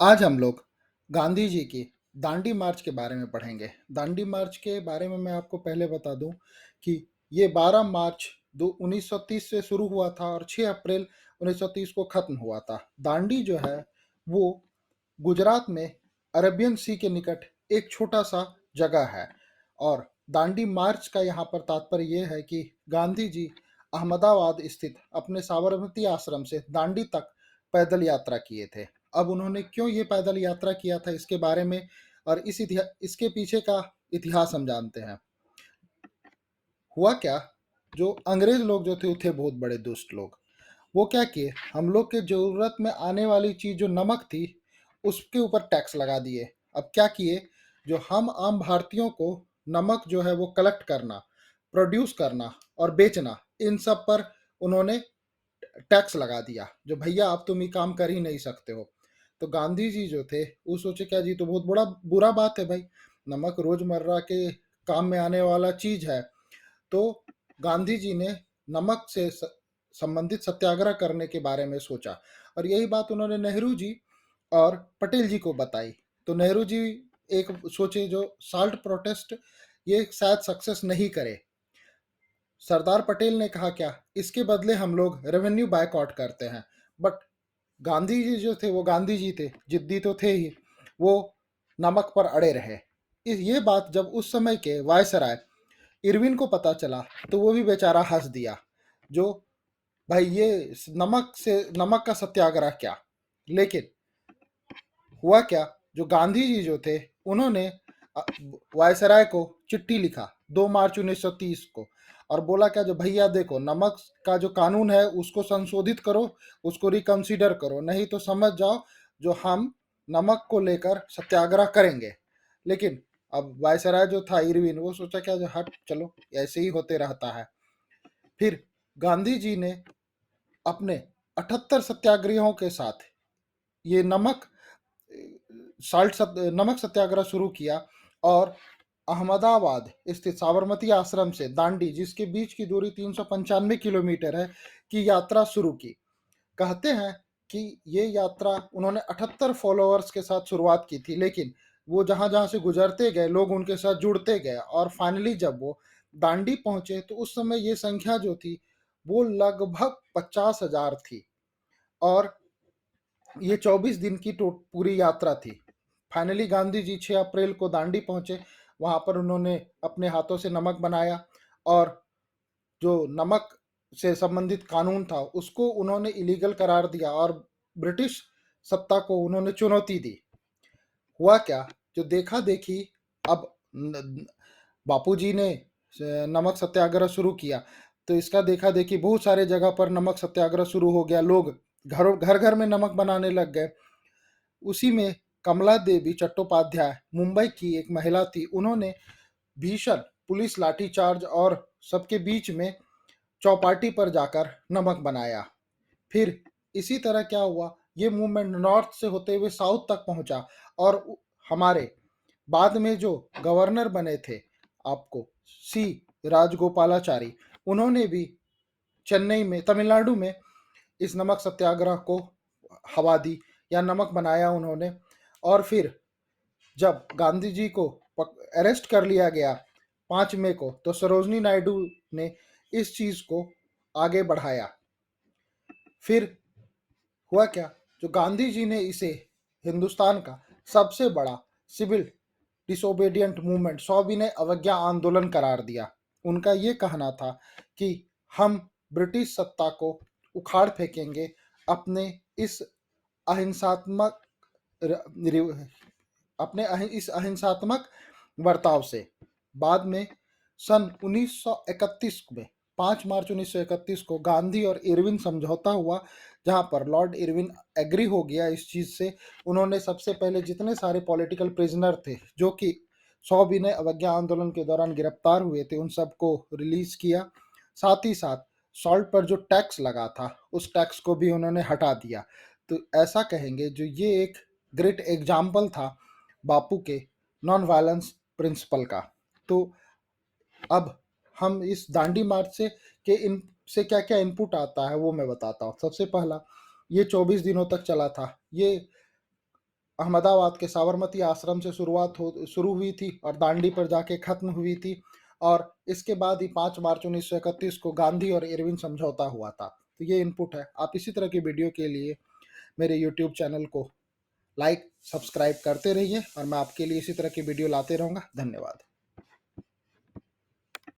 आज हम लोग गांधी जी की दांडी मार्च के बारे में पढ़ेंगे। दांडी मार्च के बारे में मैं आपको पहले बता दूं कि ये 12 मार्च 1930 से शुरू हुआ था और 6 अप्रैल 1930 को खत्म हुआ था। दांडी जो है वो गुजरात में अरेबियन सी के निकट एक छोटा सा जगह है और दांडी मार्च का यहाँ पर तात्पर्य यह है कि गांधी जी अहमदाबाद स्थित अपने साबरमती आश्रम से दांडी तक पैदल यात्रा किए थे। अब उन्होंने क्यों ये पैदल यात्रा किया था इसके बारे में और इसके पीछे का इतिहास हम जानते हैं। हुआ क्या, जो अंग्रेज लोग जो थे वो थे बहुत बड़े दुष्ट लोग। वो क्या किए, हम लोग के जरूरत में आने वाली चीज जो नमक थी उसके ऊपर टैक्स लगा दिए। अब क्या किए, जो हम आम भारतीयों को नमक जो है वो कलेक्ट करना, प्रोड्यूस करना और बेचना, इन सब पर उन्होंने टैक्स लगा दिया। जो भैया अब तुम ये काम कर ही नहीं सकते हो। तो गांधी जी जो थे वो सोचे क्या जी, तो बहुत बड़ा बुरा बात है भाई, नमक रोजमर्रा के काम में आने वाला चीज है। तो गांधी जी ने नमक से संबंधित सत्याग्रह करने के बारे में सोचा और यही बात उन्होंने नेहरू जी और पटेल जी को बताई। तो नेहरू जी एक सोचे जो साल्ट प्रोटेस्ट ये शायद सक्सेस नहीं करे। सरदार पटेल ने कहा क्या, इसके बदले हम लोग रेवेन्यू बायकॉट करते हैं। बट गांधी जी जो थे वो गांधी जी थे, जिद्दी तो थे ही, वो नमक पर अड़े रहे। ये बात जब उस समय के वायसराय इरविन को पता चला तो वो भी बेचारा हंस दिया। जो भाई ये नमक का सत्याग्रह क्या। लेकिन हुआ क्या, जो गांधी जी जो थे उन्होंने वायसराय को चिट्ठी लिखा 2 मार्च 1930 को और बोला क्या, जो भैया देखो नमक का जो कानून है उसको संशोधित करो, उसको रिकंसीडर करो, नहीं तो समझ जाओ जो हम नमक को लेकर सत्याग्रह करेंगे। लेकिन अब वायसराय जो था इरविन, वो सोचा क्या, जो हट चलो ऐसे ही होते रहता है। फिर गांधी जी ने अपने 78 सत्याग्रहियों के साथ ये नमक सत्याग्रह शुरू किया और अहमदाबाद स्थित साबरमती आश्रम से दांडी, जिसके बीच की दूरी 395 किलोमीटर है, की यात्रा शुरू की। कहते हैं कि ये यात्रा उन्होंने 78 फॉलोअर्स के साथ शुरुआत की थी, लेकिन वो जहां जहां से गुजरते गए लोग उनके साथ जुड़ते गए और फाइनली जब वो दांडी पहुंचे तो उस समय ये संख्या जो थी वो लगभग 50,000 थी और ये 24 दिन की पूरी यात्रा थी। फाइनली गांधी जी 6 अप्रैल को दांडी पहुंचे। वहां पर उन्होंने अपने हाथों से नमक बनाया और जो नमक से संबंधित कानून था उसको उन्होंने इलीगल करार दिया और ब्रिटिश सत्ता को उन्होंने चुनौती दी। हुआ क्या, जो देखा देखी, अब बापूजी ने नमक सत्याग्रह शुरू किया तो इसका देखा देखी बहुत सारे जगह पर नमक सत्याग्रह शुरू हो गया। लोग घर घर में नमक बनाने लग गए। उसी में कमला देवी चट्टोपाध्याय मुंबई की एक महिला थी, उन्होंने भीषण पुलिस लाठीचार्ज और सबके बीच में चौपाटी पर जाकर नमक बनाया। फिर इसी तरह क्या हुआ, ये मूवमेंट नॉर्थ से होते हुए साउथ तक पहुंचा और हमारे बाद में जो गवर्नर बने थे आपको सी राजगोपालाचारी, उन्होंने भी चेन्नई में तमिलनाडु में इस नमक सत्याग्रह को हवा दी या नमक बनाया उन्होंने। और फिर जब गांधी जी को अरेस्ट कर लिया गया 5 मई को, तो सरोजनी नायडू ने इस चीज को आगे बढ़ाया। फिर हुआ क्या, जो गांधी जी ने इसे हिंदुस्तान का सबसे बड़ा सिविल डिसोबीडियंट मूवमेंट, सविनय अवज्ञा आंदोलन करार दिया। उनका ये कहना था कि हम ब्रिटिश सत्ता को उखाड़ फेंकेंगे अपने इस अहिंसात्मक इस अहिंसात्मक बर्ताव से। बाद में सन 1931 में 5 मार्च 1931 को गांधी और इरविन समझौता हुआ, जहां पर लॉर्ड इरविन एग्री हो गया इस चीज से। उन्होंने सबसे पहले जितने सारे पॉलिटिकल प्रिजनर थे जो कि सविनय अवज्ञा आंदोलन के दौरान गिरफ्तार हुए थे उन सबको रिलीज किया। साथ ही साथ सॉल्ट पर जो टैक्स लगा था उस टैक्स को भी उन्होंने हटा दिया। तो ऐसा कहेंगे जो ये एक ग्रेट एग्जाम्पल था बापू के नॉन वायलेंस प्रिंसिपल का। तो अब हम इस दांडी मार्च से क्या क्या इनपुट आता है वो मैं बताता हूँ। सबसे पहला, ये 24 दिनों तक चला था। ये अहमदाबाद के साबरमती आश्रम से शुरू हुई थी और दांडी पर जाके खत्म हुई थी। और इसके बाद ही 5 मार्च 1931 को गांधी और इरविन समझौता हुआ था। तो ये इनपुट है। आप इसी तरह की वीडियो के लिए मेरे यूट्यूब चैनल को लाइक सब्सक्राइब करते रहिए और मैं आपके लिए इसी तरह की वीडियो लाते रहूँगा। धन्यवाद।